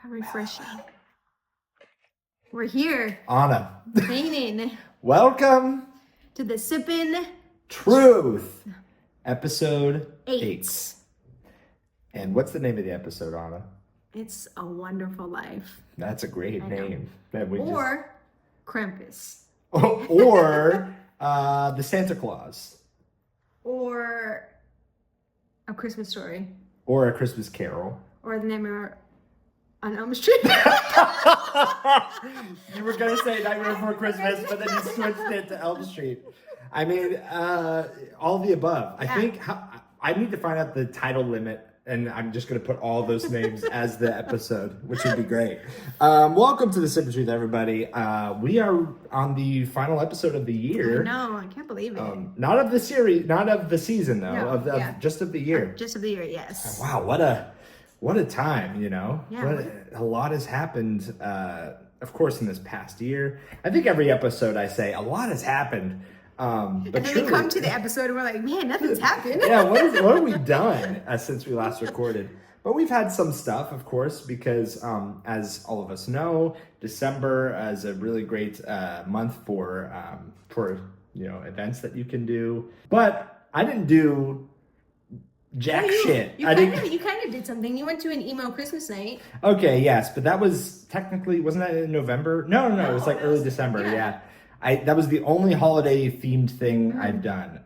Refreshing. We're here. Anna. Painting. Welcome to the Sippin Truth, episode 8. 8. And what's the name of the episode, Anna? It's a Wonderful Life. That's a great name. Or Krampus. Or the Santa Claus. Or A Christmas Story. Or A Christmas Carol. Or The Nightmare on Elm Street. You were going to say Nightmare Before Christmas, but then you switched it to Elm Street. I mean, all the above. Yeah. I think I need to find out the title limit, and I'm just going to put all those names as the episode, which would be great. Welcome to the Sippin Truth, everybody. We are on the final episode of the year. I know, I can't believe it. Not of the series, not of the season, though. Just of the year. Just of the year, yes. Wow, what a time, you know? Yeah, a lot has happened, of course, in this past year. I think every episode I say, a lot has happened. But and then we come to the episode and we're like, man, nothing's happened. Yeah, what have we done since we last recorded? But we've had some stuff, of course, because as all of us know, December is a really great month for events that you can do. But I didn't do shit. You kind of did something. You went to an emo Christmas night. Okay, yes, but that was technically, wasn't that in November? No, it was like early December. Yeah. That was the only holiday themed thing I've done.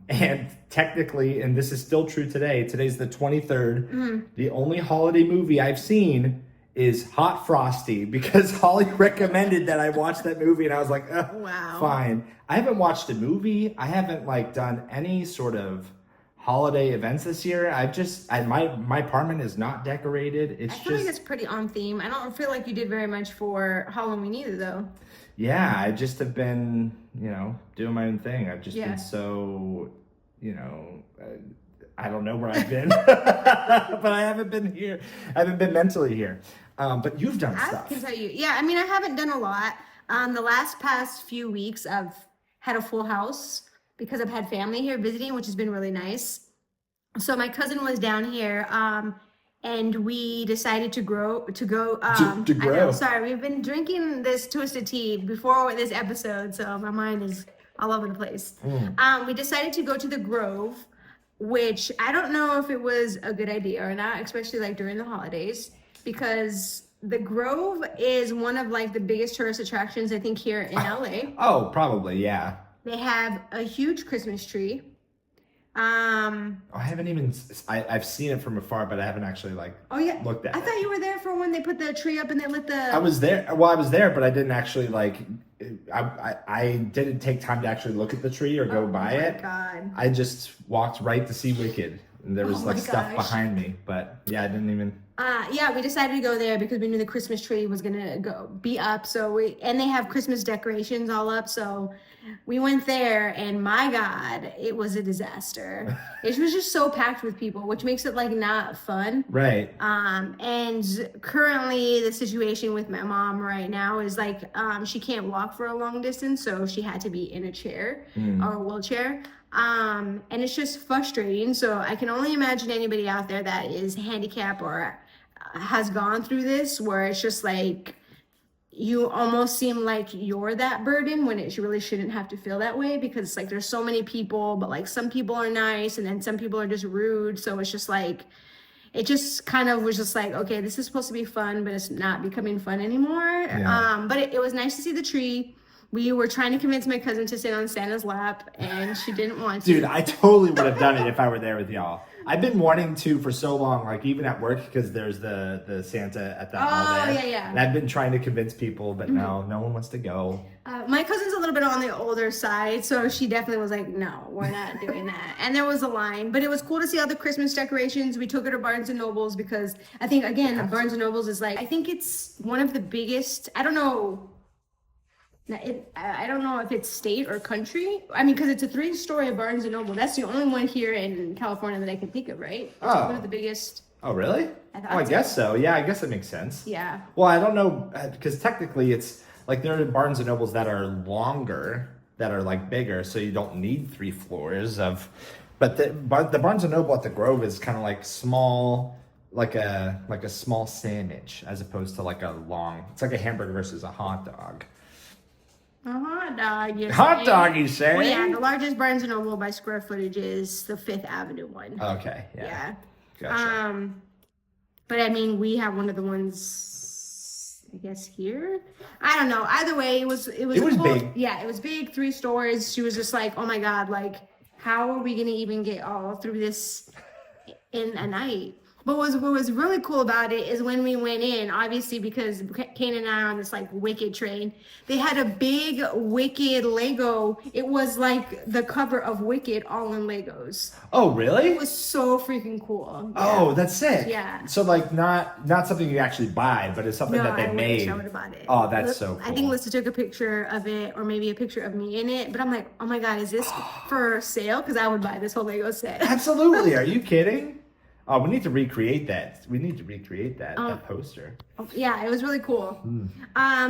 And technically, and this is still true today, today's the 23rd. The only holiday movie I've seen is Hot Frosty, because Holly recommended that I watch that movie, and I was like, wow. Fine. I haven't watched a movie. I haven't done any sort of holiday events this year. My apartment is not decorated. I feel like it's pretty on theme. I don't feel like you did very much for Halloween either, though. Yeah, I just have been, doing my own thing. I've just been so, I don't know where I've been, but I haven't been here. I haven't been mentally here. But you've done stuff. I can tell you. Yeah, I mean, I haven't done a lot. The past few weeks, I've had a full house because I've had family here visiting, which has been really nice. So my cousin was down here, and we decided to go. Sorry, we've been drinking this twisted tea before this episode, so my mind is all over the place. We decided to go to the Grove, which I don't know if it was a good idea or not, especially during the holidays, because the Grove is one of the biggest tourist attractions, I think, here in LA. Oh, probably, yeah. They have a huge Christmas tree. I haven't even. I've seen it from afar, but I haven't actually looked at it. I thought you were there for when they put the tree up and they lit the. I was there. Well, I was there, but I didn't actually I didn't take time to actually look at the tree or go by it. God. I just walked right to see Wicked, and there was stuff behind me. But yeah, I didn't even. We decided to go there because we knew the Christmas tree was gonna be up. And they have Christmas decorations all up. So we went there, and my God, it was a disaster. It was just so packed with people, which makes it not fun. Right. And currently the situation with my mom right now is she can't walk for a long distance, so she had to be in a chair or a wheelchair. And it's just frustrating. So I can only imagine anybody out there that is handicapped or has gone through this, where it's just you almost seem like you're that burden when it really shouldn't have to feel that way, because there's so many people, but some people are nice and then some people are just rude. So it's just it just kind of was just okay, this is supposed to be fun, but it's not becoming fun anymore. Yeah. But it was nice to see the tree. We were trying to convince my cousin to sit on Santa's lap, and she didn't want to. Dude, I totally would have done it if I were there with y'all. I've been wanting to for so long, even at work, because there's the Santa at the mall there. Yeah. And I've been trying to convince people, but no one wants to go. My cousin's a little bit on the older side, so she definitely was no, we're not doing that. And there was a line, but it was cool to see all the Christmas decorations. We took her to Barnes & Noble's because I think, again, Barnes & Noble's is I think it's one of the biggest, I don't know if it's state or country. I mean, because it's a 3-story Barnes & Noble. That's the only one here in California that I can think of, right? It's one of the biggest. Oh, really? I guess so. Yeah, I guess that makes sense. Yeah. Well, I don't know, because technically it's there are Barnes & Nobles that are longer, that are bigger, so you don't need 3 floors of. But the Barnes & Noble at the Grove is kind of small, like a small sandwich as opposed to like a long. It's like a hamburger versus a hot dog. A hot dog, you Hot say? dog, you say? Well, yeah, the largest Barnes and Noble by square footage is the Fifth Avenue one. Okay, yeah. Gotcha. But I mean, we have one of the ones, I guess, here. I don't know. Either way, it was big. Yeah, it was big. 3 stores. She was just like, oh my god, like, how are we gonna even get all through this in a night? But what was really cool about it is when we went in, obviously because Kane and I are on this like Wicked train, they had a big Wicked Lego. It was like the cover of Wicked all in Legos. Oh, really? It was so freaking cool. Yeah. Oh, that's sick. Yeah. So like not something you actually buy, but it's something that they made. I would have bought it. Oh, that's so cool. I think Lisa took a picture of it, or maybe a picture of me in it. But I'm like, oh my god, is this for sale? Because I would buy this whole Lego set. Absolutely. Are you kidding? Oh, we need to recreate that. That poster. Yeah, it was really cool.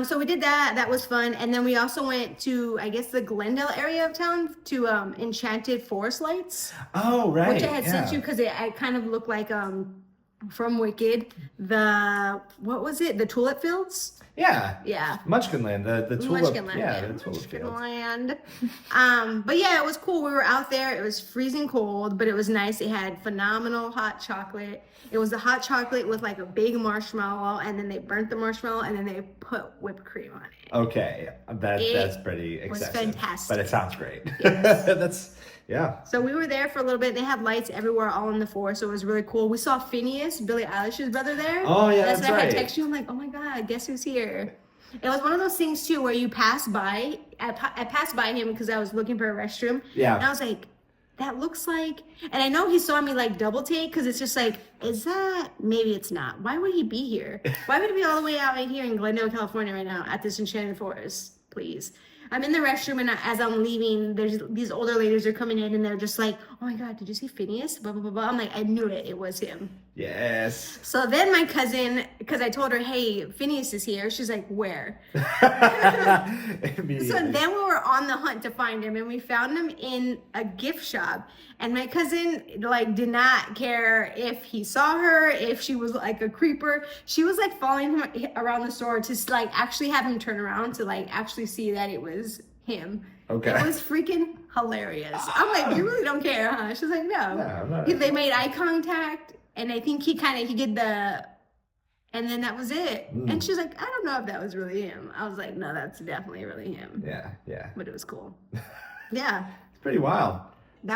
So we did that. That was fun. And then we also went to, I guess, the Glendale area of town to Enchanted Forest Lights. Oh, right. Which I had sent you because it kind of looked like from Wicked, what was it? The tulip fields? Yeah. Yeah. Munchkinland, the tulip. Munchkinland, yeah, the tulip fields. Munchkinland. But yeah, it was cool. We were out there. It was freezing cold, but it was nice. It had phenomenal hot chocolate. It was the hot chocolate with like a big marshmallow, and then they burnt the marshmallow, and then they put whipped cream on it. Okay, that's pretty excessive. It was fantastic. But it sounds great. Yes. Yeah. So we were there for a little bit. They had lights everywhere, all in the forest, so it was really cool. We saw Phineas, Billie Eilish's brother, there. Oh yeah, that's why right. I had texted you. I'm like, oh my god, guess who's here? It was one of those things too where you pass by. I passed by him because I was looking for a restroom. Yeah. And I was like, that looks like. And I know he saw me like double take because it's just like, is that? Maybe it's not. Why would he be here? Why would he be all the way out right here in Glendale, California, right now at this enchanted forest? Please. I'm in the restroom, and as I'm leaving, there's these older ladies are coming in, and they're just like, oh my god, did you see Phineas? Blah, blah, blah, blah. I'm like, I knew it was him. Yes. So then my cousin, because I told her, hey, Phineas is here. She's like, where? So then we were on the hunt to find him, and we found him in a gift shop. And my cousin like did not care if he saw her, if she was like a creeper. She was like following him around the store to like actually have him turn around to like actually see that it was him. Okay. It was freaking hilarious. I'm like, you really don't care, huh? She's like, no. They made eye contact, and I think he did the, and then that was it. And she's like, I don't know if that was really him. I was like, no, that's definitely really him. Yeah. But it was cool. Yeah. It's pretty wild.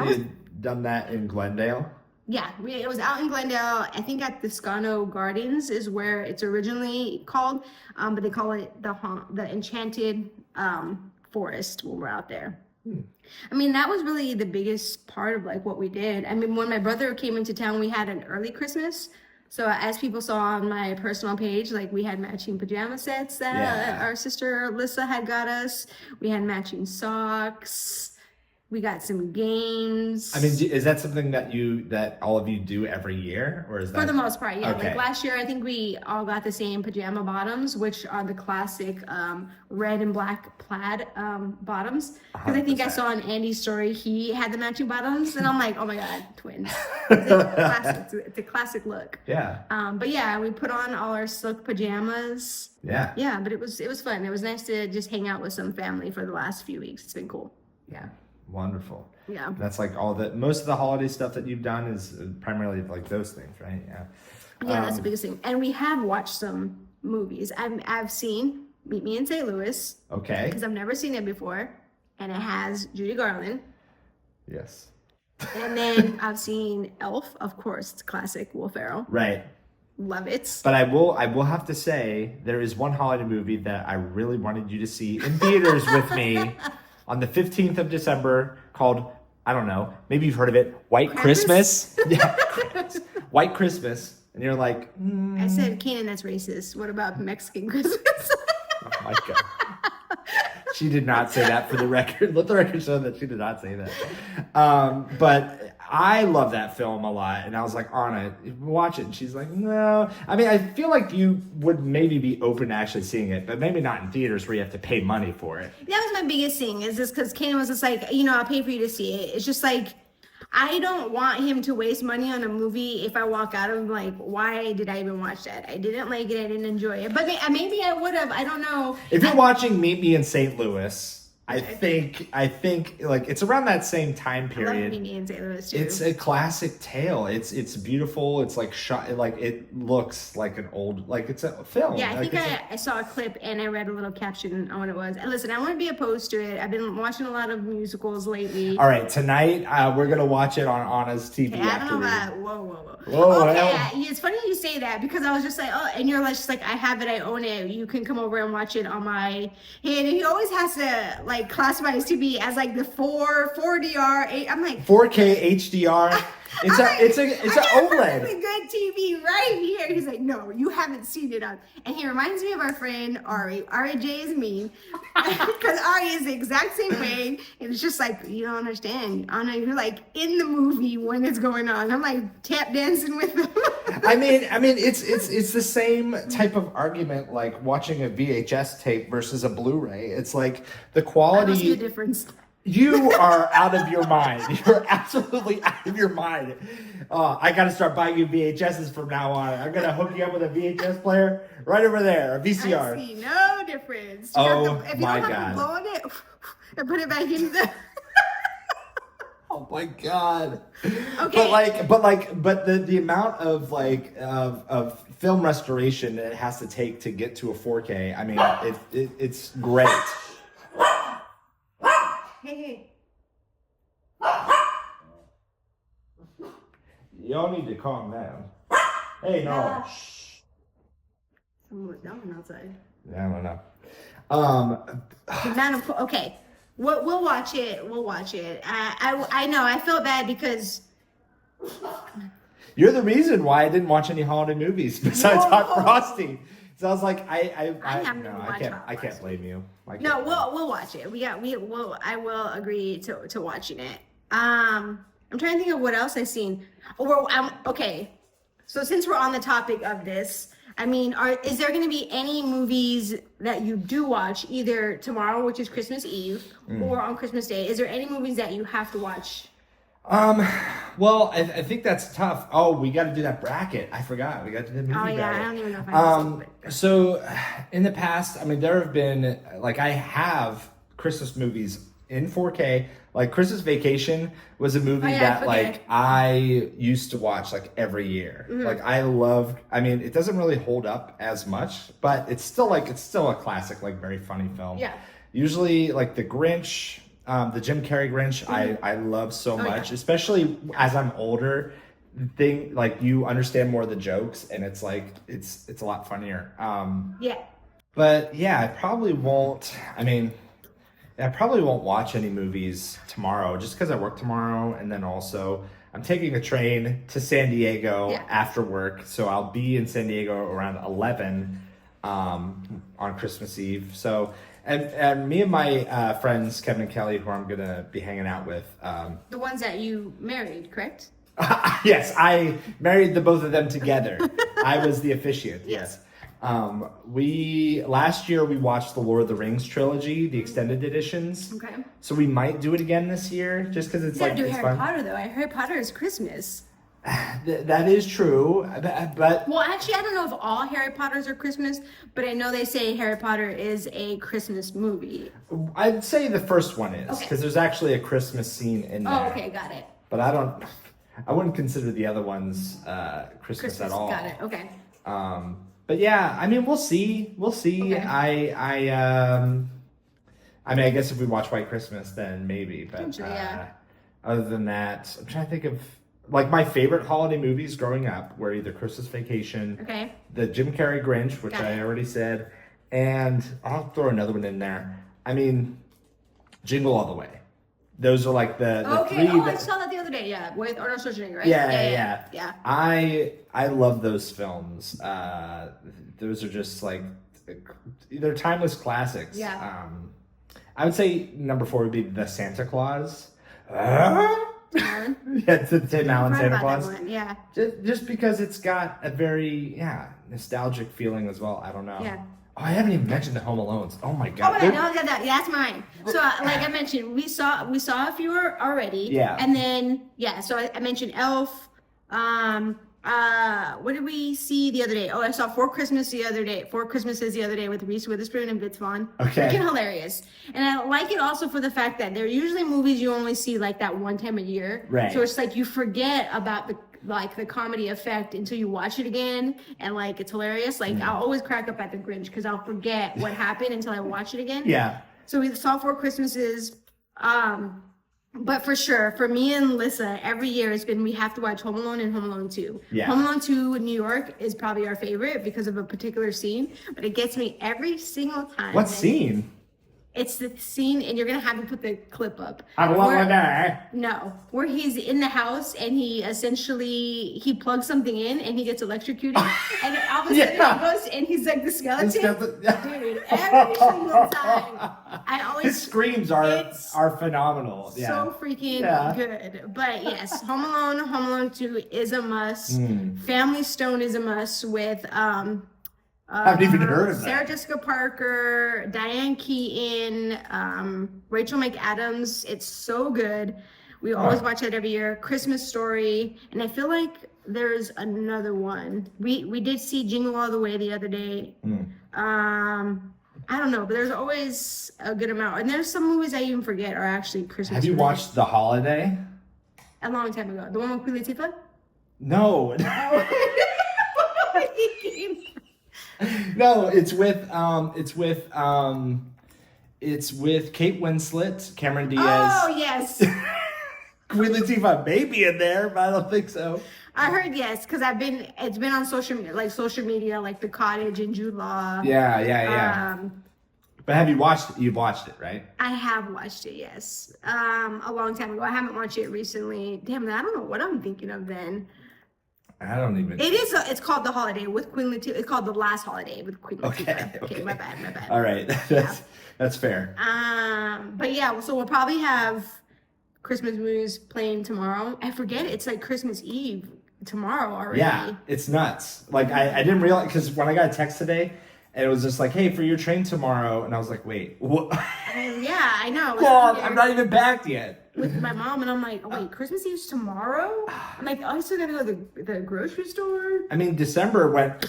You'd done that in Glendale? Yeah, it was out in Glendale. I think at the Scano Gardens is where it's originally called, but they call it the Enchanted Forest when we're out there. I mean, that was really the biggest part of like what we did. I mean, when my brother came into town, we had an early Christmas. So as people saw on my personal page, like we had matching pajama sets that our sister Alyssa had got us. We had matching socks. We got some games. I mean, is that something that all of you do every year, or is that for the most part? Yeah, okay. Like last year, I think we all got the same pajama bottoms, which are the classic red and black plaid bottoms. Because I think I saw on Andy's story he had the matching bottoms, and I'm like, oh my god, twins! It's a classic look. Yeah. But yeah, we put on all our silk pajamas. Yeah. Yeah, but it was fun. It was nice to just hang out with some family for the last few weeks. It's been cool. Yeah. Wonderful. Yeah. That's like most of the holiday stuff that you've done is primarily like those things, right? Yeah. Yeah, that's the biggest thing. And we have watched some movies. I've seen Meet Me in St. Louis. Okay. Because I've never seen it before. And it has Judy Garland. Yes. And then I've seen Elf, of course, it's classic Will Ferrell. Right. Love it. But I will have to say there is one holiday movie that I really wanted you to see in theaters with me on the 15th of December called, I don't know, maybe you've heard of it, White Christmas. Yeah, White Christmas. And you're like, I said, Kenan, that's racist. What about Mexican Christmas? Oh my God. She did not say that, for the record. Let the record show that she did not say that. But I love that film a lot. And I was like, Anna, watch it. And she's like, no. I mean, I feel like you would maybe be open to actually seeing it, but maybe not in theaters where you have to pay money for it. That was my biggest thing, is just because Kenan was just like, I'll pay for you to see it. It's just like, I don't want him to waste money on a movie if I walk out of like, why did I even watch that? I didn't like it. I didn't enjoy it. But maybe I would have. I don't know. If you're watching Meet Me in St. Louis, I think like it's around that same time period. I love Meet Me in St. Louis too. It's a classic tale. It's beautiful. It's like shot like it looks like an old like it's a film. Yeah, I like think I saw a clip and I read a little caption on what it was. And listen, I wouldn't be opposed to it. I've been watching a lot of musicals lately. All right, tonight we're gonna watch it on Anna's TV. Okay, I don't know about whoa. Whoa, it's funny you say that because I was just like, oh, and you're like, just like, I have it, I own it. You can come over and watch it on my. And he always has to like classify his TV as like the 4DR 8. I'm like 4K HDR. It's a OLED. It's a good TV right here. He's like, no, you haven't seen it on. And he reminds me of our friend Ari. Ari J is mean because Ari is the exact same way. And it's just like, you don't understand. Anna, you're like in the movie when it's going on. I'm like tap dancing with them. I mean, it's the same type of argument like watching a VHS tape versus a Blu-ray. It's like the quality. I don't see the difference. You are out of your mind. You're absolutely out of your mind. I got to start buying you VHSs from now on. I'm going to hook you up with a VHS player right over there, a VCR. I see no difference. If you my don't have God. to blow on it and put it back in the... Oh my God. Okay. But the amount of of film restoration it has to take to get to a 4K. I mean, it's great. Hey. Y'all need to calm down. Hey, no. Shh. Someone down outside. I don't know. Okay. We'll watch it. We'll watch it. I know. I feel bad because You're the reason why I didn't watch any holiday movies besides Hot Frosty. So I was like, I can't blame you. We'll watch it. I will agree to watching it. I'm trying to think of what else I've seen. Okay. So since we're on the topic of this, I mean, is there going to be any movies that you do watch either tomorrow, which is Christmas Eve, or on Christmas Day? Is there any movies that you have to watch? Well, I think that's tough. Oh, we got to do that bracket. I forgot. We got to do the movie bracket. I don't even know if I So in the past, I mean, there have been I have Christmas movies in 4K. Like Christmas Vacation was a movie that I used to watch like every year. Mm-hmm. Like I mean, it doesn't really hold up as much, but it's still a classic, like very funny film. Yeah. Usually like The Grinch, the Jim Carrey Grinch, I love so much, especially as I'm older. Like you understand more of the jokes, and it's like it's a lot funnier. But yeah, I probably won't. I mean, I probably won't watch any movies tomorrow, just because I work tomorrow, and then also I'm taking a train to San Diego after work, so I'll be in San Diego around 11 on Christmas Eve. So. And me and my friends, Kevin and Kelly, who I'm going to be hanging out with. The ones that you married, correct? Yes, I married the both of them together. I was the officiant, yes. Last year we watched the Lord of the Rings trilogy, the extended editions. Okay. So we might do it again this year, just because it's do it's Harry fun. Potter, though. Harry Potter is Christmas. That is true, but... Well, actually, I don't know if all Harry Potters are Christmas, but I know they say Harry Potter is a Christmas movie. I'd say the first one is, because there's actually a Christmas scene in there. Oh, okay, got it. But I wouldn't consider the other ones Christmas at all. Got it, okay. But yeah, I mean, we'll see. Okay. I mean, I guess if we watch White Christmas, then maybe. But other than that, I'm trying to think of... Like my favorite holiday movies growing up were either Christmas Vacation, the Jim Carrey Grinch, which I already said, and I'll throw another one in there. I mean, Jingle All the Way. Those are like the three. I saw that the other day. Yeah, with Arnold Schwarzenegger, right? Yeah. I love those films. Those are just like they're timeless classics. Yeah. I would say number 4 would be The Santa Claus. It's the Tim Allen Santa Claus. Just because it's got a very nostalgic feeling as well. I don't know. Oh, I haven't even mentioned the Home Alones. Oh my Oh god. my god, no, that's mine. So like I mentioned, we saw a few already. Yeah. And then so I mentioned Elf. What did we see the other day? Oh, I saw Four Christmases the other day with Reese Witherspoon and Vince Vaughn. Okay. Freaking hilarious. And I like it also for the fact that they're usually movies you only see like that one time a year. Right. So it's like you forget about the comedy effect until you watch it again, and like it's hilarious. Like I'll always crack up at the Grinch because I'll forget what happened until I watch it again. Yeah. So we saw Four Christmases. But for sure, for me and Lissa, every year it's been we have to watch Home Alone and Home Alone 2. Yeah. Home Alone 2 in New York is probably our favorite because of a particular scene, but it gets me every single time. What scene? It's the scene, and you're gonna have to put the clip up. I want that. No, where he's in the house and he essentially plugs something in and he gets electrocuted, and all of a sudden he goes and he's like the skeleton. Dude, every single time. I always His screams are phenomenal. Yeah. So freaking good. But yes, Home Alone 2 is a must. Family Stone is a must with I haven't even heard of that. Sarah Jessica Parker, Diane Keaton, Rachel McAdams. It's so good. We always watch it every year. Christmas Story, and I feel like there's another one. We did see Jingle All the Way the other day. I don't know, but there's always a good amount. And there's some movies I even forget are actually Christmas. Have you watched The Holiday? A long time ago. The one with Queen Latifah? No. No, it's with Kate Winslet, Cameron Diaz. Oh yes. Queen Latifah maybe in there, but I don't think so. I heard yes, because it's been on social media, like The Cottage and Jude Law. Yeah. But have you watched it? You've watched it, right? I have watched it, yes. A long time ago. I haven't watched it recently. Damn, I don't know what I'm thinking of then. I don't even. It's called The Holiday with Queen Latifah. It's called The Last Holiday with Queen Latifah. Okay, my bad. All right, that's fair. But yeah, so we'll probably have Christmas movies playing tomorrow. I forget it's like Christmas Eve tomorrow already. Yeah, it's nuts. Like I didn't realize, because when I got a text today, and it was just like, hey, for your train tomorrow, and I was like, wait, what? Yeah, I know. God, I'm not even back yet. With my mom, and I'm like, oh wait, Christmas Eve's tomorrow? I'm like, oh, I still gotta go to the grocery store. I mean, December went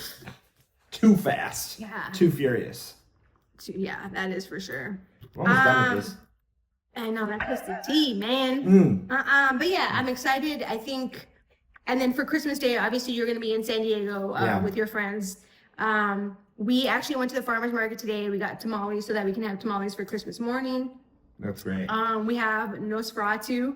too fast. Yeah. Too furious. Yeah, that is for sure. We're almost done with this. I know, that's just the tea, man. But yeah, I'm excited. I think, and then for Christmas Day, obviously you're gonna be in San Diego with your friends. We actually went to the farmer's market today. We got tamales so that we can have tamales for Christmas morning. That's great. We have Nosferatu.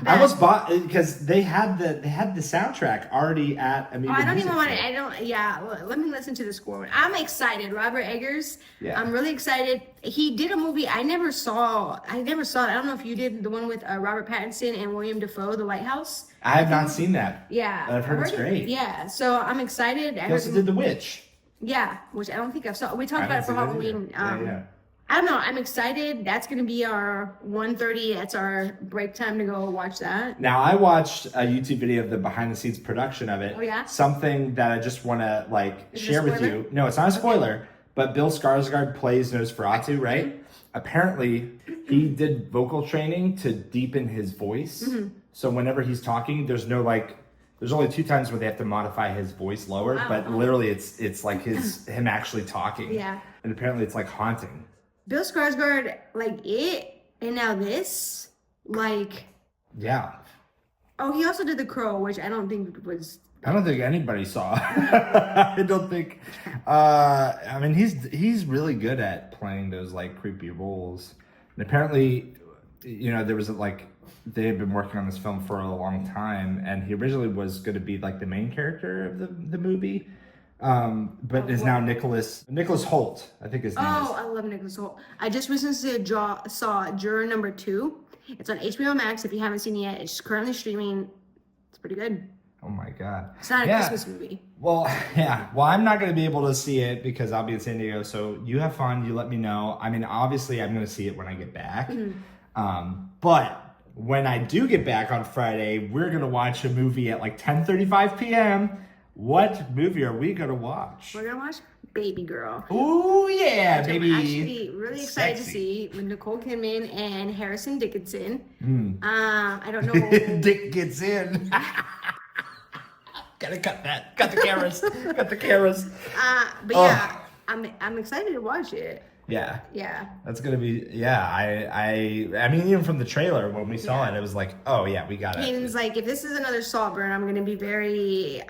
I almost bought it because they had the soundtrack already at. I mean, I don't even want to. Yeah, let me listen to the score. I'm excited. Robert Eggers. Yeah. I'm really excited. He did a movie I never saw. I don't know if you did the one with Robert Pattinson and William Dafoe, The Lighthouse. I have not seen that. Yeah, I've heard it's great. Yeah, so I'm excited. He also did The Witch. Yeah, which I don't think I've saw. We talked about it for Halloween. Yeah. I don't know. I'm excited. That's going to be our 1:30. That's our break time to go watch that. Now, I watched a YouTube video of the behind-the-scenes production of it. Oh, yeah? Something that I just want to, share with you. No, it's not a spoiler, but Bill Skarsgård plays Nosferatu, right? Apparently, he did vocal training to deepen his voice. So whenever he's talking, there's only 2 times where they have to modify his voice lower, but literally it's like him actually talking. Yeah. And apparently it's like haunting. Bill Skarsgård, and now this, Yeah. Oh, he also did The Crow, which I don't think was. I don't think anybody saw. I don't think. I mean, he's really good at playing those creepy roles. And apparently, there was they had been working on this film for a long time, and he originally was going to be the main character of the movie. But is now Nicholas Hoult, I think his name is. Oh, I love Nicholas Hoult. I just recently saw Juror Number 2. It's on HBO Max. If you haven't seen it yet, it's currently streaming. It's pretty good. Oh my God. It's not a Christmas movie. Well, yeah. Well, I'm not going to be able to see it because I'll be in San Diego. So you have fun. You let me know. I mean, obviously, I'm going to see it when I get back. But when I do get back on Friday, we're going to watch a movie at 10:35 p.m. What movie are we going to watch? We're going to watch Baby Girl. Ooh, yeah, Which baby. I'm actually really excited to Sexy. see with Nicole Kidman and Harrison Dickinson. Mm. I don't know. Dick gets in. Gotta cut that. Cut the cameras. Cut the cameras. But yeah, I'm excited to watch it. Yeah. Yeah. That's gonna be. Yeah. I mean, even from the trailer when we saw it, it was like, oh yeah, we got it. Kane's like, if this is another Saltburn, I'm gonna be very.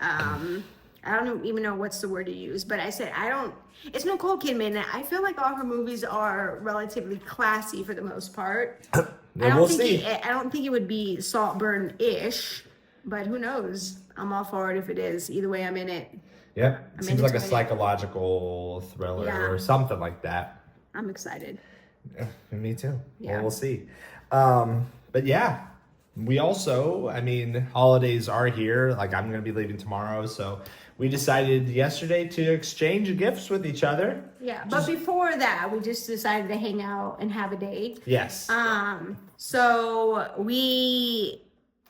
I don't even know what's the word to use, but I said I don't. It's Nicole Kidman. I feel like all her movies are relatively classy for the most part. We'll see. I don't think it would be Saltburn-ish, but who knows? I'm all for it if it is. Either way, I'm in it. Yep. It seems like a psychological thriller or something like that. I'm excited. Yeah, me too. Yeah. Well, we'll see. But yeah, we also, I mean, holidays are here. Like, I'm going to be leaving tomorrow, so we decided yesterday to exchange gifts with each other. Yeah, but before that, we just decided to hang out and have a date. Yes. So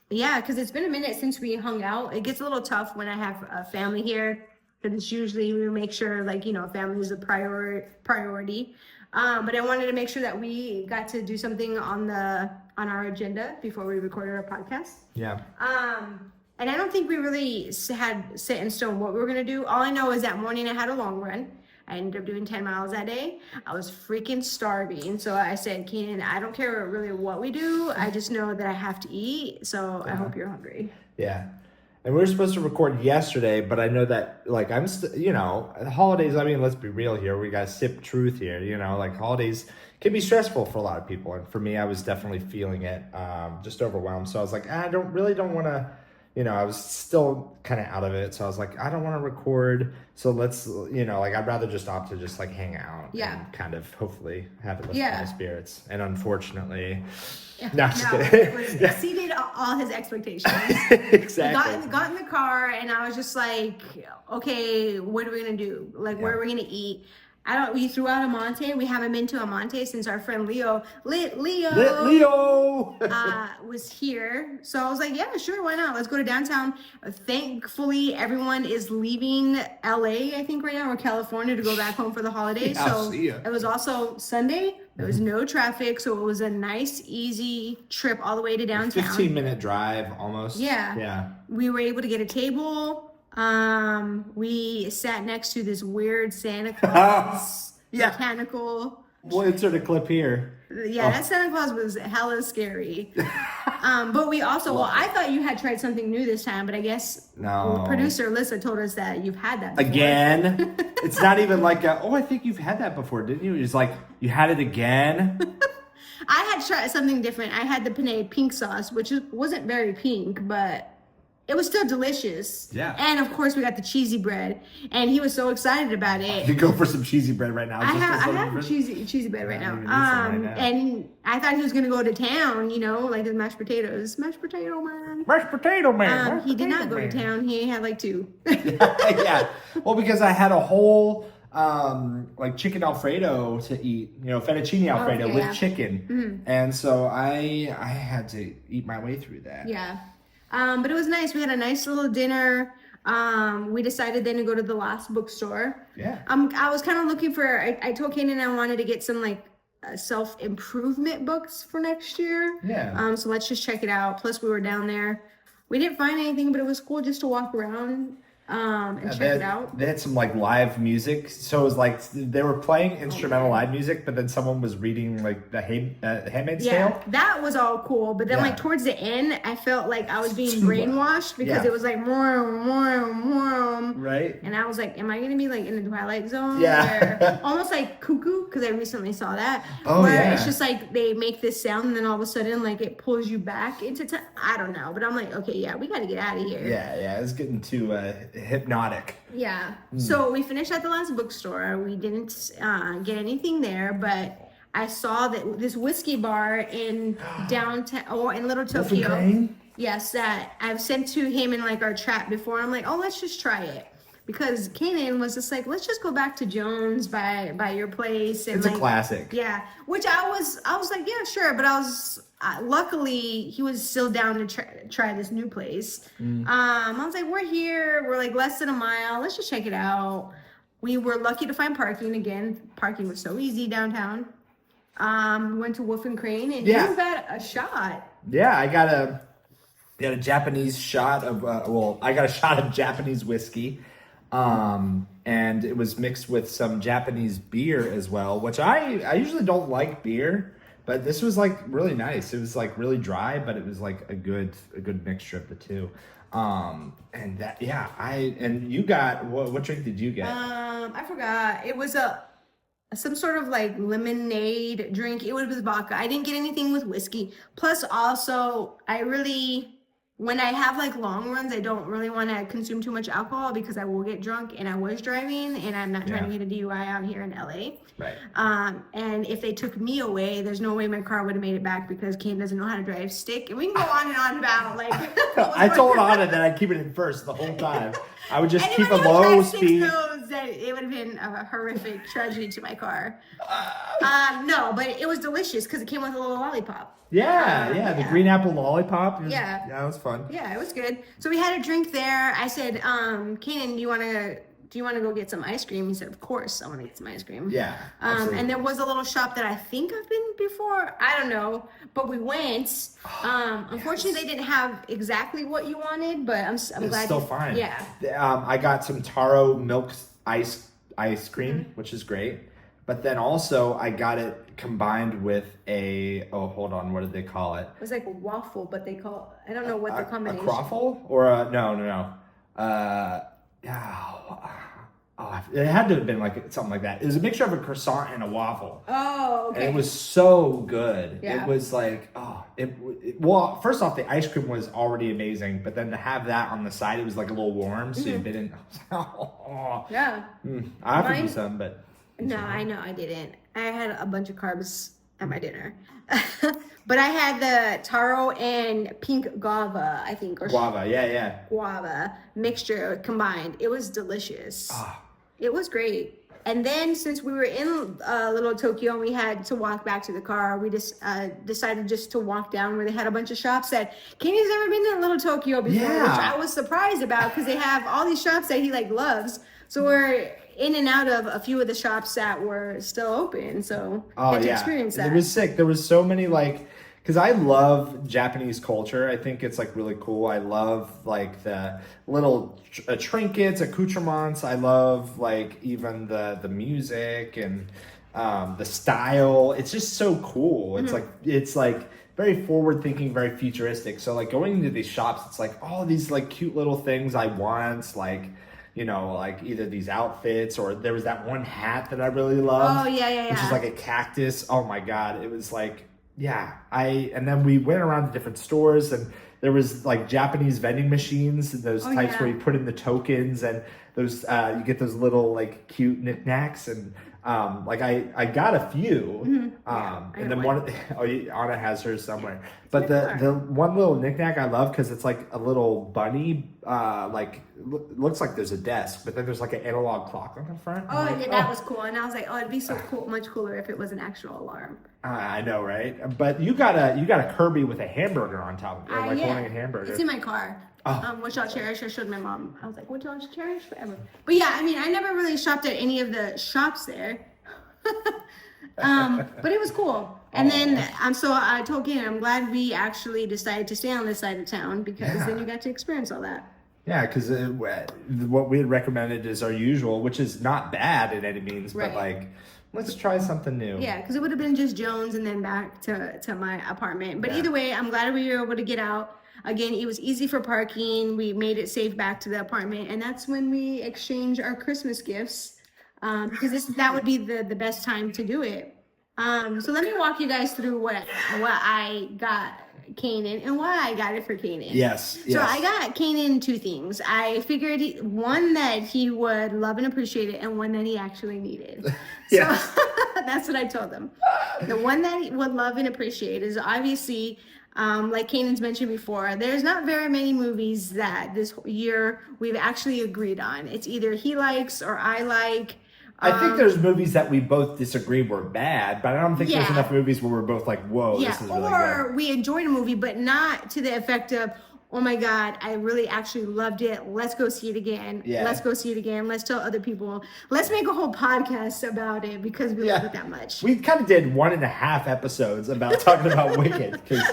because it's been a minute since we hung out. It gets a little tough when I have a family here, because it's usually we make sure, like, family is a priority. But I wanted to make sure that we got to do something on our agenda before we recorded our podcast. Yeah. And I don't think we really had set in stone what we were going to do. All I know is that morning I had a long run. I ended up doing 10 miles that day. I was freaking starving. So I said, Keenan, I don't care really what we do. I just know that I have to eat. So I hope you're hungry. Yeah. And we were supposed to record yesterday, but I know that, like, I'm the holidays, I mean, let's be real here. We got Sippin Truth here, like, holidays can be stressful for a lot of people. And for me, I was definitely feeling it, just overwhelmed. So I was like, I don't want to, I was still kind of out of it. So I was like, I don't want to record. So let's, I'd rather just opt to just, like, hang out. Yeah. And kind of hopefully have it lift my spirits. And unfortunately... No, it exceeded all his expectations. Exactly. Got in the car, and I was just like, okay, what are we gonna do? Like, where are we gonna eat? We threw out a Monte. We haven't been to a Monte since our friend Leo was here. So I was like, yeah, sure, why not? Let's go to downtown. Thankfully, everyone is leaving LA, I think, right now, or California, to go back home for the holidays. So it was also Sunday. There was no traffic, so it was a nice, easy trip all the way to downtown. 15-minute drive, almost. Yeah. We were able to get a table. We sat next to this weird Santa Claus mechanical. We'll insert a clip here. Yeah, that Santa Claus was hella scary. But we also, I thought you had tried something new this time, but I guess producer Alyssa told us that you've had that before. Again? It's not even like, I think you've had that before, didn't you? It's like, you had it again? I had tried something different. I had the penne pink sauce, which wasn't very pink, but it was still delicious. Yeah. And of course, we got the cheesy bread, and he was so excited about it. You go for some cheesy bread right now. I have cheesy bread right now. And I thought he was gonna go to town, like the mashed potatoes. Mashed potato man. He did not go to town. He had like 2. Yeah. Well, because I had a whole like chicken Alfredo to eat, fettuccine Alfredo with chicken. Mm-hmm. And so I had to eat my way through that. Yeah. But it was nice. We had a nice little dinner. We decided then to go to the last bookstore. Yeah. I was kind of looking for, I told Kanan I wanted to get some like self-improvement books for next year. Yeah. So let's just check it out. Plus we were down there. We didn't find anything, but it was cool just to walk around and check it out. They had some like live music. So it was like they were playing instrumental live music, but then someone was reading like the Handmaid's Tale. That was all cool. But then like towards the end, I felt like I was being brainwashed because it was like right. And I was like, am I going to be like in the Twilight Zone? Yeah. Almost like Cuckoo, because I recently saw that. Oh, where it's just like they make this sound and then all of a sudden like it pulls you back into time. I don't know. But I'm like, okay, yeah, we got to get out of here. Yeah. It's getting too hypnotic. Yeah. So we finished at the last bookstore. We didn't get anything there, but I saw that this whiskey bar in downtown or in Little Tokyo. Yes, that I've sent to him in like our chat before. I'm like, oh, let's just try it. Because Kanan was just like, let's just go back to Jones by your place. And it's like, a classic. Yeah. Which I was like, yeah, sure. But I was luckily he was still down to try this new place. I was like, we're here. We're like less than a mile. Let's just check it out. We were lucky to find parking again. Parking was so easy downtown. We went to Wolf and Crane, and you got a shot. Yeah, I got a Japanese shot of I got a shot of Japanese whiskey, and it was mixed with some Japanese beer as well, which I usually don't like beer, but this was like really nice. It was like really dry, but it was like a good mixture of the two. And that and you got what drink did you get? I forgot. It was some sort of like lemonade drink. It was with vodka. I didn't get anything with whiskey. Plus, also, when I have like long runs, I don't really want to consume too much alcohol because I will get drunk, and I was driving, and I'm not trying to get a DUI out here in LA. Right. And if they took me away, there's no way my car would have made it back because Kane doesn't know how to drive stick. And we can go on and on about like. I told Anna that I'd keep it in first the whole time. I would just keep a low speed. Knows that it would have been a horrific tragedy to my car. No, but it was delicious because it came with a little lollipop. The green apple lollipop. Yeah, it was fun. Yeah, it was good. So we had a drink there. I said, Kanan, do you want to go get some ice cream? He said, of course, I want to get some ice cream. Yeah. And there was a little shop that I think I've been before. I don't know, but we went. Unfortunately, they didn't have exactly what you wanted, but I'm glad. It's still fine. Yeah. I got some taro milk ice cream, which is great. But then also I got it combined with hold on, what did they call it? It was like a waffle, but I don't know what the combination. A croffle or no. It had to have been like something like that. It was a mixture of a croissant and a waffle. Oh, okay. And it was so good. Yeah. It was like, first off, the ice cream was already amazing, but then to have that on the side, it was like a little warm, so you didn't. Yeah. I offered you some, but. No, I know I didn't. I had a bunch of carbs at my dinner. But I had the taro and pink guava, I think. Or guava, yeah. Guava mixture combined. It was delicious. It was great. And then since we were in Little Tokyo and we had to walk back to the car, we just decided just to walk down where they had a bunch of shops that Kenny's never been to Little Tokyo before, which I was surprised about because they have all these shops that he like loves. So we're in and out of a few of the shops that were still open, so get to experience that. It was sick. There was so many because I love Japanese culture. I think it's like really cool. I love like the little trinkets, accoutrements. I love like even the music and the style. It's just so cool. It's like very forward thinking, very futuristic. So like going into these shops, it's like all these like cute little things I want, like. Like either these outfits or there was that one hat that I really loved. Oh, yeah. Which is like a cactus. Oh my God. It was like, and then we went around to different stores and there was like Japanese vending machines, those types where you put in the tokens and those, you get those little like cute knickknacks and I got a few, and then Anna has hers somewhere. But the one little knickknack I love because it's like a little bunny, looks like there's a desk, but then there's like an analog clock on the front. That was cool, and I was like, it'd be so cool, much cooler if it was an actual alarm. I know, right? But you got a Kirby with a hamburger on top of it, holding a hamburger. It's in my car. Which I'll cherish. I showed my mom. I was like, which I'll cherish forever. But yeah, I mean, I never really shopped at any of the shops there. But it was cool. And then I told Kanan, I'm glad we actually decided to stay on this side of town because then you got to experience all that. Yeah, because what we had recommended is our usual, which is not bad in any means, but like, let's try something new. Yeah, because it would have been just Jones and then back to my apartment. But either way, I'm glad we were able to get out. Again, it was easy for parking. We made it safe back to the apartment. And that's when we exchange our Christmas gifts because that would be the best time to do it. So let me walk you guys through what I got Kanan and why I got it for Kanan. Yes. So I got Kanan two things. I figured one that he would love and appreciate it and one that he actually needed. So that's what I told him. The one that he would love and appreciate is obviously like Kanan's mentioned before, there's not very many movies that this year we've actually agreed on. It's either he likes or I like. I think there's movies that we both disagree were bad, but I don't think there's enough movies where we're both like, whoa, this is really good. Or we enjoyed a movie, but not to the effect of, oh my God, I really actually loved it. Let's go see it again. Yeah. Let's go see it again. Let's tell other people. Let's make a whole podcast about it because we love it that much. We kind of did 1.5 episodes about talking about Wicked because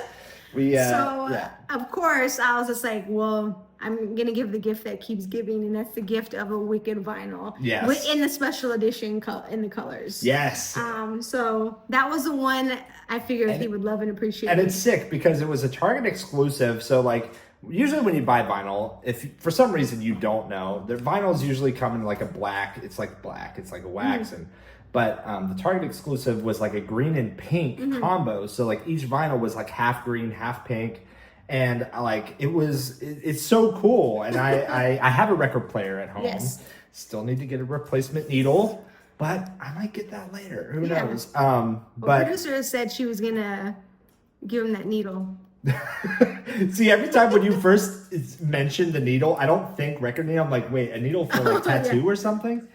we. Of course, I was just like, well, I'm gonna give the gift that keeps giving, and that's the gift of a Wicked vinyl. Yes. In the special edition in the colors. Yes. So that was the one I figured he would love and appreciate. And it's sick because it was a Target exclusive. So like usually when you buy vinyl, if for some reason you don't know, the vinyls usually come in like a black. It's like black. It's like a wax But the Target exclusive was like a green and pink combo. So like each vinyl was like half green, half pink. And like it's so cool. And I have a record player at home. Yes. Still need to get a replacement needle, but I might get that later. Who knows? But producer said she was gonna give him that needle. See, every time when you first mention the needle, I don't think record needle. I'm like, wait, a needle for like tattoo or something?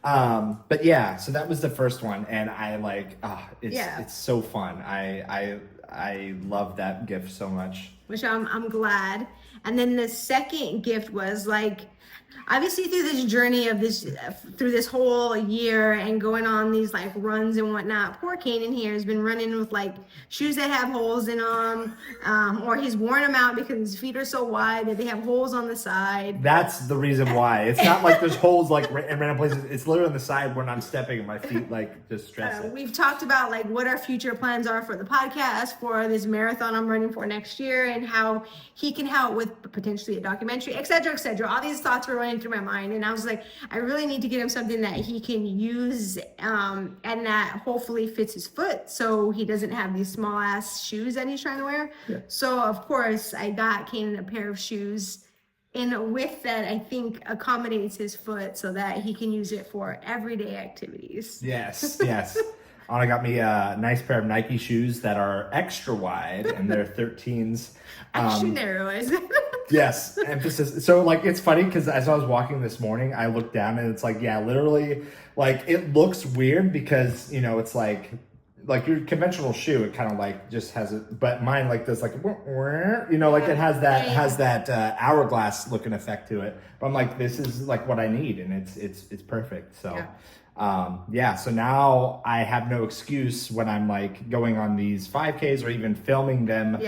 But yeah, so that was the first one, and I like, it's so fun. I love that gift so much. Which I'm glad. And then the second gift was like, obviously through this journey of through this whole year and going on these like runs and whatnot, poor Kanan here has been running with like shoes that have holes in them, or he's worn them out because his feet are so wide that they have holes on the side. That's the reason why. It's not like there's holes like in random places. It's literally on the side when I'm stepping and my feet like just stress it. We've talked about like what our future plans are for the podcast, for this marathon I'm running for next year, and how he can help with potentially a documentary, et cetera, et cetera. All these thoughts were running through my mind, and I was like, I really need to get him something that he can use and that hopefully fits his foot, so he doesn't have these small ass shoes that he's trying to wear. So of course I got Kanan a pair of shoes in a width that I think accommodates his foot so that he can use it for everyday activities. Yes. Anna got me a nice pair of Nike shoes that are extra wide, and they're 13s. Extra narrow, is it? Yes, emphasis. So like it's funny because as I was walking this morning, I looked down and it's like, yeah, literally, like it looks weird because it's like your conventional shoe, it kind of like just has it, but mine like this, like like it has that hourglass looking effect to it. But I'm like, this is like what I need, and it's perfect. So. So now I have no excuse when I'm like going on these 5Ks or even filming them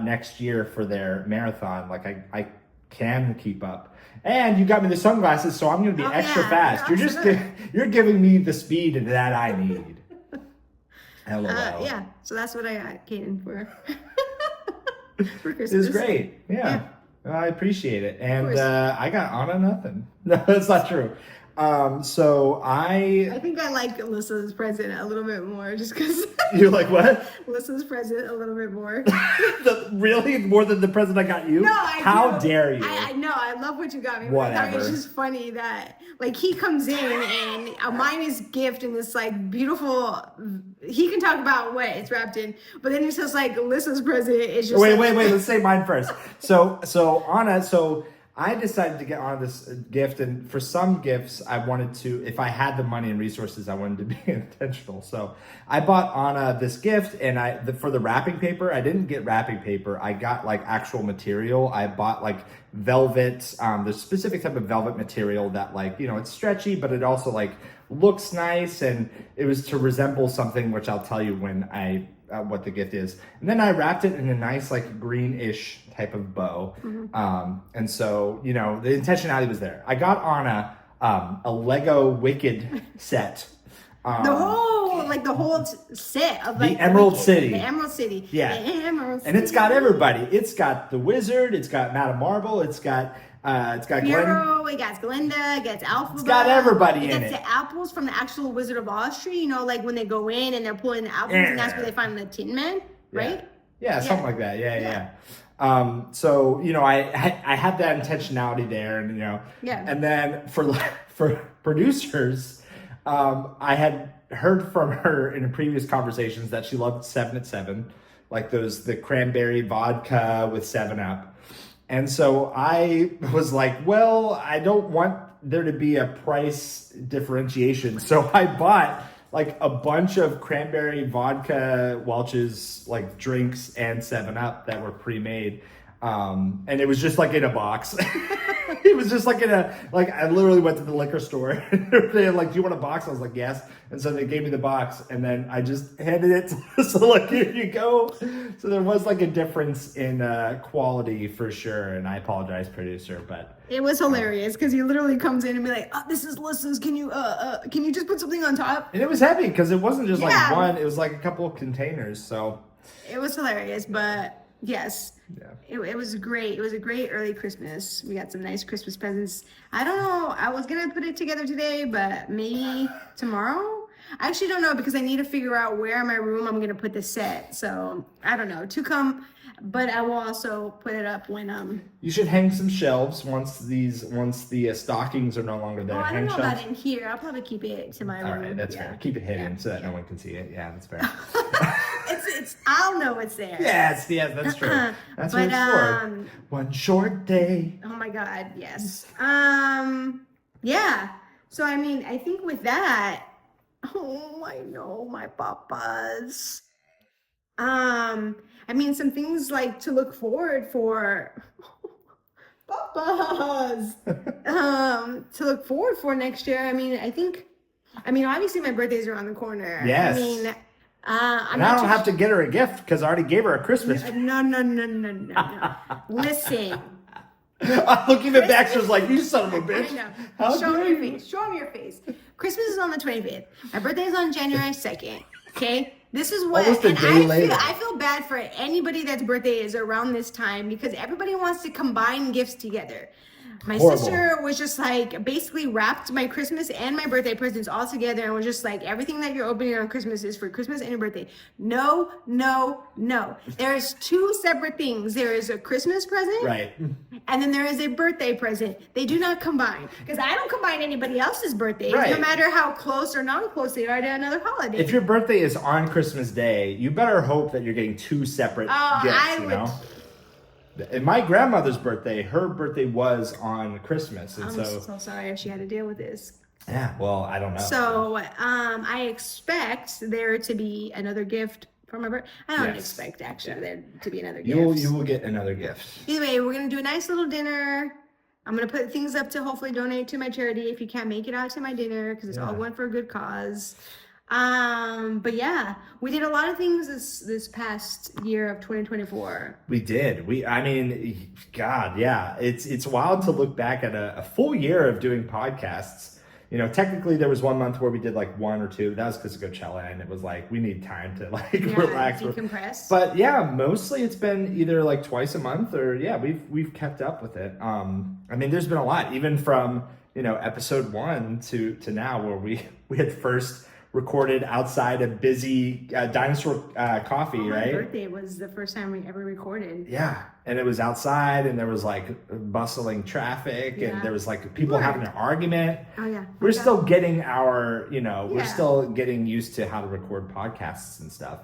next year for their marathon. Like I can keep up. And you got me the sunglasses, so I'm going to be extra fast. You're giving me the speed that I need. LOL. So that's what I got Kanan for Christmas. It's great. Yeah. I appreciate it. And I got Anna nothing. No, that's not true. So I think I like Alyssa's present a little bit more just because. You're like what? Alyssa's present a little bit more. Really? More than the present I got you? No, How dare you? I know. I love what you got me. Whatever. I thought it was just funny that like he comes in and mine is gift and this like beautiful. He can talk about what it's wrapped in, but then it's just like Alyssa's present is just. Wait. Let's say mine first. So Anna. I decided to get on this gift, and for some gifts, I wanted to, if I had the money and resources, I wanted to be intentional. So I bought Anna this gift, and for the wrapping paper, I didn't get wrapping paper. I got like actual material. I bought like velvet, the specific type of velvet material that like, it's stretchy, but it also like looks nice, and it was to resemble something, which I'll tell you when what the gift is. And then I wrapped it in a nice like greenish type of bow. And so, the intentionality was there. I got Anna a Lego Wicked set. The whole set of like the Emerald City. The Emerald City. Yeah. The Emerald City. And it's got everybody. It's got the Wizard, it's got Madame Marble, it's got Hero, it got Glinda, it gets Alphaba. It's got everybody in it. It gets the apples from the actual Wizard of Oz tree, like when they go in and they're pulling the apples and that's where they find the Tin Man, right? Yeah, something like that. Yeah. So, I had that intentionality there, and, and then for producers, I had heard from her in previous conversations that she loved 7 at 7, like the cranberry vodka with 7-Up. And so I was like, well, I don't want there to be a price differentiation. So I bought like a bunch of cranberry vodka Welch's like drinks and 7-Up that were pre-made. And it was just like in a box. It was just like I literally went to the liquor store. They were like, do you want a box? I was like, yes. And so they gave me the box, and then I just handed it to so like, here you go. So there was like a difference in quality for sure. And I apologize, producer, but it was hilarious because he literally comes in and be like, oh, this is Lissa's. Can you just put something on top? And it was heavy because it wasn't just like one, it was like a couple of containers. So it was hilarious, but yes. Yeah. It was great. It was a great early Christmas. We got some nice Christmas presents. I don't know. I was going to put it together today, but maybe tomorrow? I actually don't know because I need to figure out where in my room I'm going to put the set. So I don't know. To come, but I will also put it up when You should hang some shelves once the stockings are no longer there. Oh, I don't know shelves. about in here. I'll probably keep it to my room. All right, that's fair. Keep it hidden so that no one can see it. Yeah, that's fair. It's I'll know it's there. Yes, that's true. That's what it's for. One short day. Oh my God, yes. Yeah. So I mean, I think with that, oh, I know my papas. I mean, some things like to look forward for. Papas. To look forward for next year. I mean, obviously my birthday's around the corner. Yes. I mean, I don't have to get her a gift because I already gave her a Christmas. No. Listen. Looking at Baxter's like, you son of a bitch. I know. Show me your face. Show me your face. Christmas is on the 25th. My birthday is on January 2nd. Okay? This is what, almost a day later. I feel bad for anybody that's birthday is around this time because everybody wants to combine gifts together. My sister was just like basically wrapped my Christmas and my birthday presents all together and was just like, everything that you're opening on Christmas is for Christmas and your birthday. No. There's two separate things. There is a Christmas present. Right. And then there is a birthday present. They do not combine. Because I don't combine anybody else's birthdays, right. No matter how close or non-close they are to another holiday. If your birthday is on Christmas Day, you better hope that you're getting two separate gifts, you know? And my grandmother's birthday, her birthday was on Christmas. And I'm so sorry if she had to deal with this. Yeah, well, I don't know. So I expect there to be another gift for my birthday. I don't expect actually there to be another gift. You will get another gift. Anyway, we're going to do a nice little dinner. I'm going to put things up to hopefully donate to my charity if you can't make it out to my dinner because it's all going for a good cause. But yeah, we did a lot of things this past year of 2024. We did. God, yeah. It's wild to look back at a full year of doing podcasts. You know, technically there was 1 month where we did like one or two. That was because of Coachella, and it was like we need time to relax, decompress. But yeah, mostly it's been either like twice a month or we've kept up with it. There's been a lot, even from episode 1 to now, where we had first recorded outside a busy Dinosaur Coffee, right? My birthday was the first time we ever recorded. Yeah, and it was outside, and there was like bustling traffic, and there was like people having an argument. Oh yeah. We're still getting our, we're still getting used to how to record podcasts and stuff.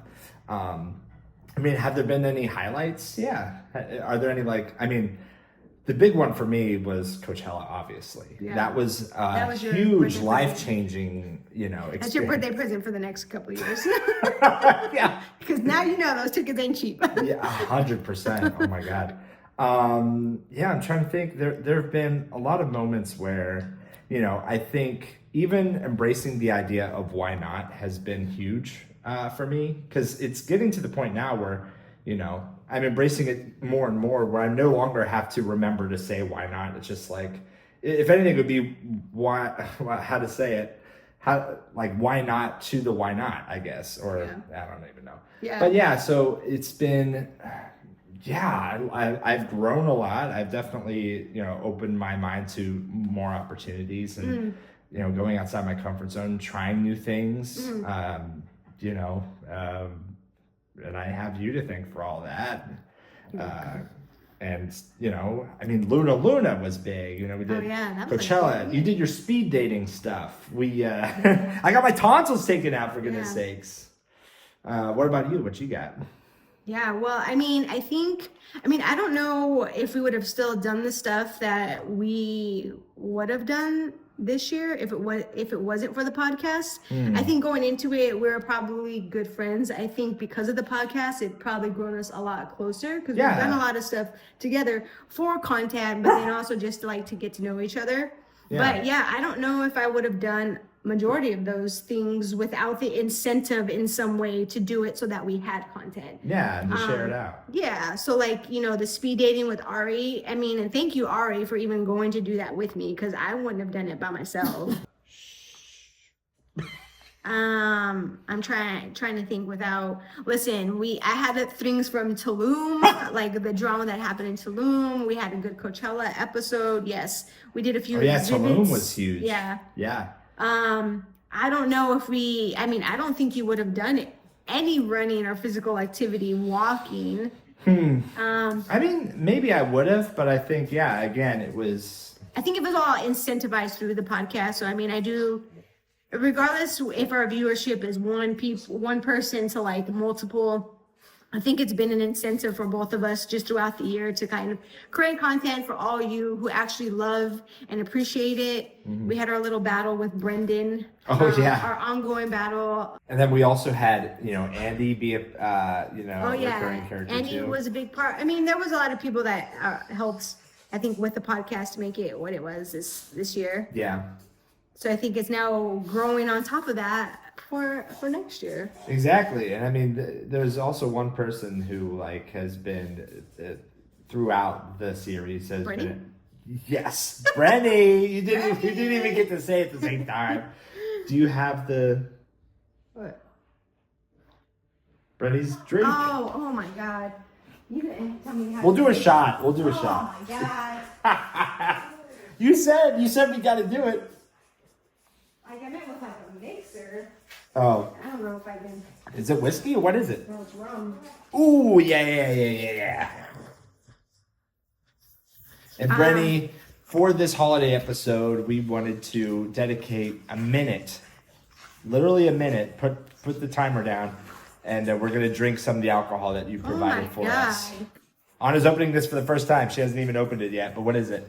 Have there been any highlights? Yeah. Are there any the big one for me was Coachella, obviously. Yeah. That was a huge, life-changing, experience. That's your birthday present for the next couple of years. Yeah. Because now those tickets ain't cheap. Yeah, 100%. Oh, my God. I'm trying to think. There have been a lot of moments where, I think even embracing the idea of why not has been huge for me. Because it's getting to the point now where, I'm embracing it more and more, where I no longer have to remember to say why not. It's just like, if anything, it would be why not to the why not, I guess, or I don't even know. Yeah. But so it's been, I've grown a lot. I've definitely, opened my mind to more opportunities and, going outside my comfort zone, trying new things, and I have you to thank for all that. Luna was big. We did Coachella. You did your speed dating stuff. I got my tonsils taken out, for goodness sakes. What about you? What you got? Yeah, well, I mean, I don't know if we would have still done the stuff that we would have done this year if it wasn't for the podcast. I think going into it, we were probably good friends. I think because of the podcast, it probably grown us a lot closer because we've done a lot of stuff together for content, but then also just like to get to know each other. Yeah. But yeah, I don't know if I would have done majority of those things without the incentive in some way to do it so that we had content. Yeah, and to share it out. Yeah, so like, the speed dating with Ari, I mean, and thank you, Ari, for even going to do that with me because I wouldn't have done it by myself. I'm trying to think without. Listen, I had things from Tulum, like the drama that happened in Tulum. We had a good Coachella episode. Yes, we did a few. Oh yeah, Tulum was huge. Yeah. Yeah. I don't know if I don't think you would have done any running or physical activity, walking. I mean, maybe I would have, but I think, yeah, again, it was all incentivized through the podcast. So, I mean, I do, regardless if our viewership is one person to like multiple, I think it's been an incentive for both of us just throughout the year to kind of create content for all you who actually love and appreciate it. We had our little battle with Brendan. Oh, yeah. Our ongoing battle. And then we also had, Andy be a, recurring character Andy too. was a big part. I mean, there was a lot of people that helped, I think, with the podcast to make it what it was this year. Yeah. So I think it's now growing on top of that for next year. Exactly. And I mean, there's also one person who has been throughout the series has Brenny? been. Yes, Brenny. You didn't even get to say it at the same time. Do you have the what? Brenny's drink? Oh my God. You didn't tell me how. We'll do a shot. We'll do a shot. Oh my God. You said we got to do it. I meant with like a mixer. Oh. I don't know if I can. Is it whiskey or what is it? No, it's rum. Ooh, yeah. And Brenny, for this holiday episode, we wanted to dedicate a minute, literally a minute, put the timer down, and we're going to drink some of the alcohol that you provided for us. Anna's opening this for the first time. She hasn't even opened it yet, but what is it?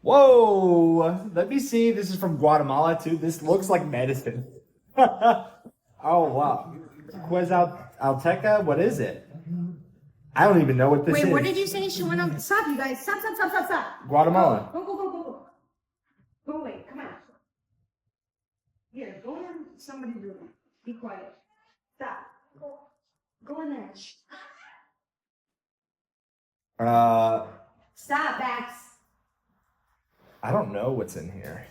Whoa! Let me see. This is from Guatemala, too. This looks like medicine. Oh, wow. Alteca? What is it? I don't even know what this is. Wait, what did you say? She went on. Stop, you guys. Stop. Guatemala. Go. Go away. Come on. Here, go in somebody's room. Be quiet. Stop. Go in there. Stop, Max. I don't know what's in here.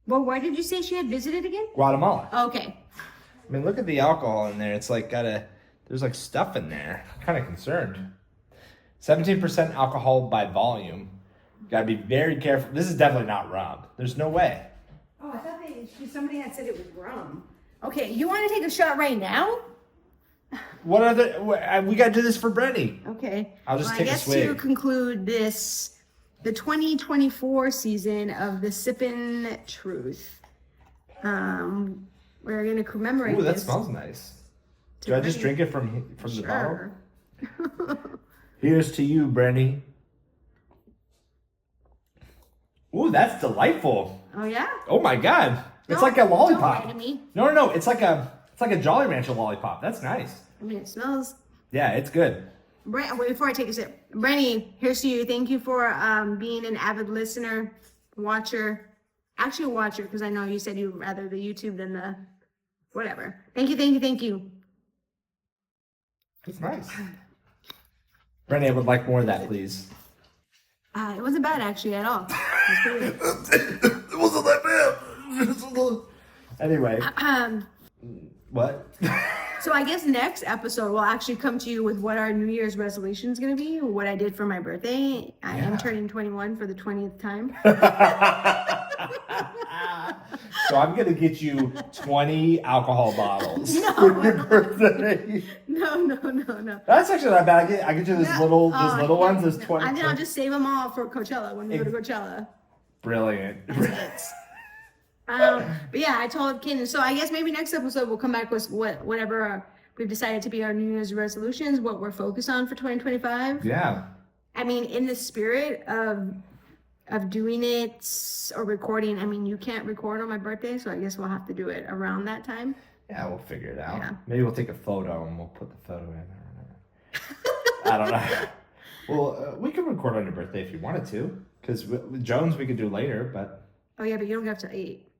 Well, where did you say she had visited again? Guatemala. Okay. I mean, look at the alcohol in there. It's like there's like stuff in there. I'm kind of concerned. 17% alcohol by volume. Gotta be very careful. This is definitely not rum. There's no way. Oh, I thought somebody had said it was rum. Okay, you want to take a shot right now? What other? We gotta do this for Brenny. Okay. I'll just take a swig. I guess to conclude the 2024 season of the Sippin Truth. We're gonna commemorate. Ooh, that smells nice. Do I just drink it from the bottle? Here's to you, Brenny. Ooh, that's delightful. Oh yeah. Oh my God, it's like a lollipop. Don't lie to me. No, it's like a Jolly Rancher lollipop. That's nice. I mean, it smells. Yeah, it's good. Wait, before I take a sip, Brenny, here's to you. Thank you for being an avid listener, watcher, actually a watcher, because I know you said you'd rather the YouTube than the whatever. Thank you. It's nice. Brenny, I would like more of that, please. It wasn't bad actually at all. It wasn't that bad. Anyway. What? So I guess next episode we'll actually come to you with what our New Year's resolution is going to be, what I did for my birthday. I am turning 21 for the 20th time. So I'm going to get you 20 alcohol bottles for your birthday. No. That's actually not bad. I get you these little ones. There's 20. And then I'll just save them all for Coachella when we go to Coachella. Brilliant. But yeah, I told Ken. So I guess maybe next episode we'll come back with whatever we've decided to be our New Year's resolutions, what we're focused on for 2025. Yeah. I mean, in the spirit of doing it or recording, I mean, you can't record on my birthday, so I guess we'll have to do it around that time. Yeah, we'll figure it out. Yeah. Maybe we'll take a photo and we'll put the photo in there. I don't know. Well, we could record on your birthday if you wanted to, because with Jones we could do later, but... Oh, yeah, but you don't have to eat.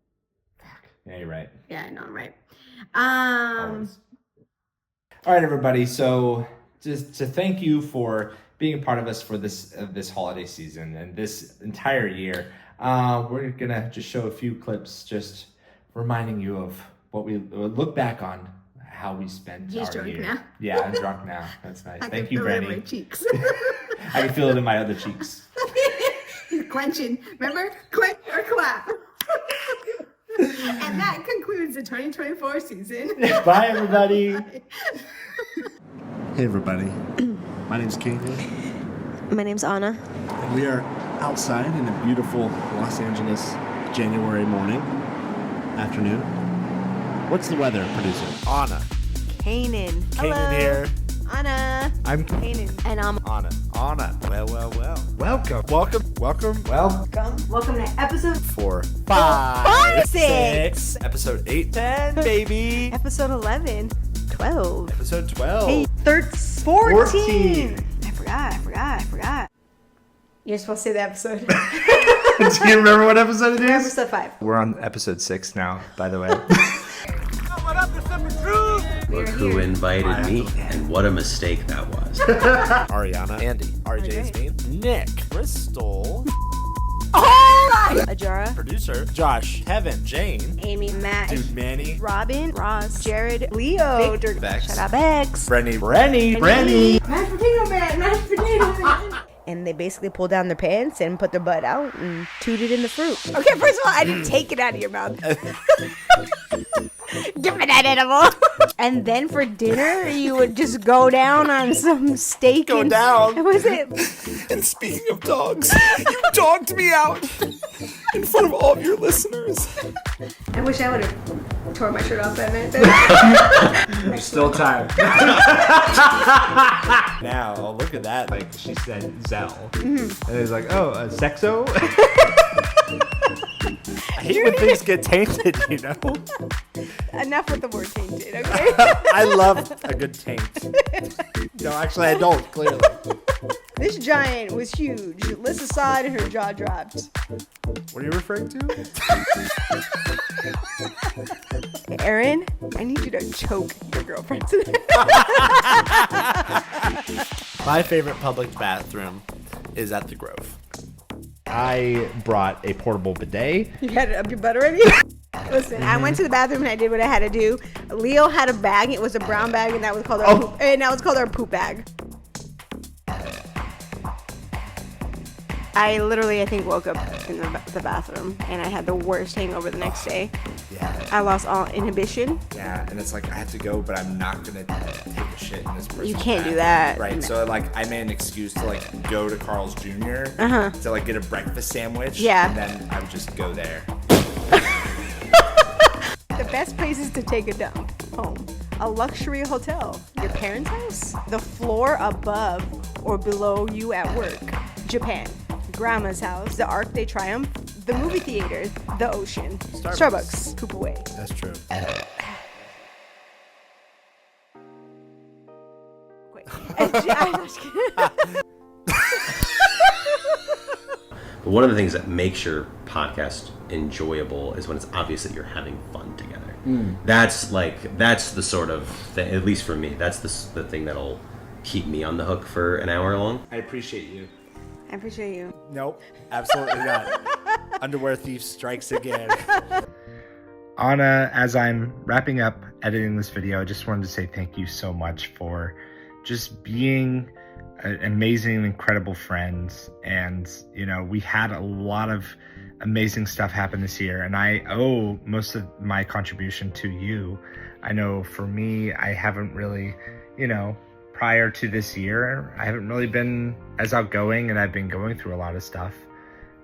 Fuck. Yeah, you're right. Yeah, I know, I'm right. Always. All right, everybody. So just to thank you for being a part of us for this holiday season and this entire year, we're gonna just show a few clips, just reminding you of what we look back on, how we spent He's our drunk year. now. Yeah, I'm drunk now. That's nice. Thank you, feel it in Brandy. my cheeks. I can feel it in my other cheeks. He's clenching. Remember? Clench or clap. And that concludes the 2024 season. Bye, everybody. Hey everybody, my name's Katie. My name's Anna. And we are outside in a beautiful Los Angeles January morning, afternoon. What's the weather, producer? Anna. Kanan. Kanan here. Anna. I'm Kanan. And I'm Anna. Anna. Well. Welcome. Welcome. Welcome to episode 4, 5, 6. Episode 8, 10, baby. Episode 11. 12. Episode 12. Hey, 13. 14. I forgot. You're supposed to say the episode. Do you remember what episode it is? Episode 5. We're on episode 6 now, by the way. What up, the Sippin Truth? Look who invited me, and what a mistake that was. Ariana. Andy. RJ's Okay. name. Nick. Crystal. Ajara. Producer. Josh. Kevin. Jane. Amy. Matt. Dude, Manny. Robin. Ross. Jared. Leo. Victor. Bex. Shout out Bex. Brenny. Brenny. mashed potato man. And they basically pulled down their pants and put their butt out and tooted in the fruit. Okay, first of all, I didn't take it out of your mouth. Give me that animal. And then for dinner, you would just go down on some steak. Go and down. What was it? And speaking of dogs, you dogged me out in front of all of your listeners. I wish I would have tore my shirt off that night. Still time. Now, oh, look at that. Like she said, Zell. And it's like, oh, sexo? I hate when things get tainted, you know? Enough with the word tainted, okay? I love a good taint. No, actually, I don't, clearly. This giant was huge. Lissa saw it and her jaw dropped. What are you referring to? Aaron, I need you to choke your girlfriend today. My favorite public bathroom is at the Grove. I brought a portable bidet. You had it up your butt already? Listen, I went to the bathroom and I did what I had to do. Leo had a bag. It was a brown bag, and that was called our poop, and that was called our poop bag. I literally, I think, woke up in the bathroom, and I had the worst hangover the next day. Yeah. I lost all inhibition. Yeah, and it's like, I have to go, but I'm not going to take a shit in this person's You can't do bathroom. that. Right, No. so like, I made an excuse to like go to Carl's Jr. To like get a breakfast sandwich. Yeah. And then I would just go there. The best places to take a dump: home, a luxury hotel, your parents' house, the floor above or below you at work, Japan, grandma's house, the Arc de Triomphe, the movie theater, the ocean, Starbucks, poop away. That's true. Wait. I'm just kidding. But one of the things that makes your podcast enjoyable is when it's obvious that you're having fun together. That's the sort of thing, at least for me, that's the thing that'll keep me on the hook for an hour long. I appreciate you. I appreciate you. Nope, absolutely not. Underwear thief strikes again. Anna, as I'm wrapping up editing this video, I just wanted to say thank you so much for just being an amazing and incredible friends. And, you know, we had a lot of amazing stuff happen this year, and I owe most of my contribution to you. I know for me, I haven't really, you know, prior to this year, I haven't really been as outgoing, and I've been going through a lot of stuff.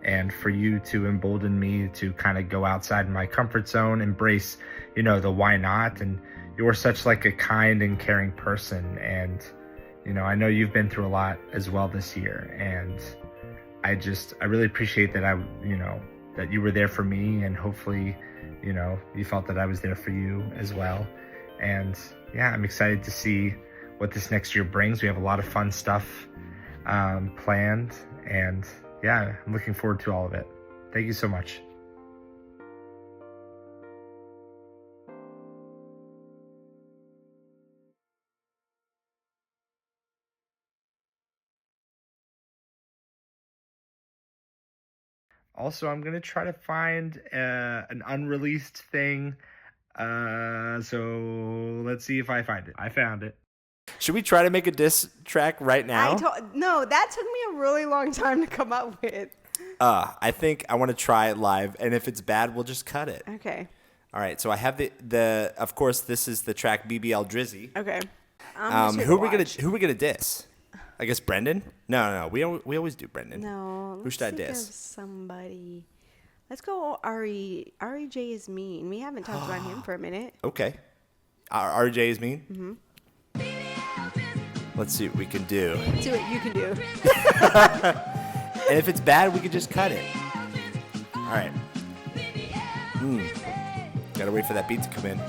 And for you to embolden me to kind of go outside my comfort zone, embrace, you know, the why not, and, you're such like a kind and caring person. And, you know, I know you've been through a lot as well this year. And I really appreciate that that you were there for me, and hopefully, you know, you felt that I was there for you as well. And yeah, I'm excited to see what this next year brings. We have a lot of fun stuff planned, and yeah, I'm looking forward to all of it. Thank you so much. Also, I'm gonna try to find an unreleased thing. So let's see if I find it. I found it. Should we try to make a diss track right now? No, that took me a really long time to come up with. I think I want to try it live, and if it's bad, we'll just cut it. Okay. All right. So I have the. Of course, this is the track BBL Drizzy. Okay. Who are we gonna diss? I guess Brendan. No. We always do Brendan. No. Who should I Let's think diss? of somebody. Let's go Ari. Ari J is mean. We haven't talked about him for a minute. Okay. RJ is mean. Let's see what we can do. See what you can do. And if it's bad, we can just cut it. All right. Gotta wait for that beat to come in.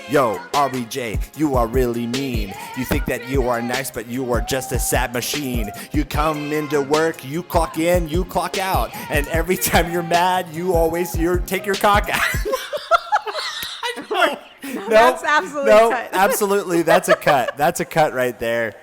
Yo, RBJ, you are really mean. You think that you are nice, but you are just a sad machine. You come into work, you clock in, you clock out. And every time you're mad, you take your cock out. That's absolutely cut. Absolutely. That's a cut. That's a cut right there.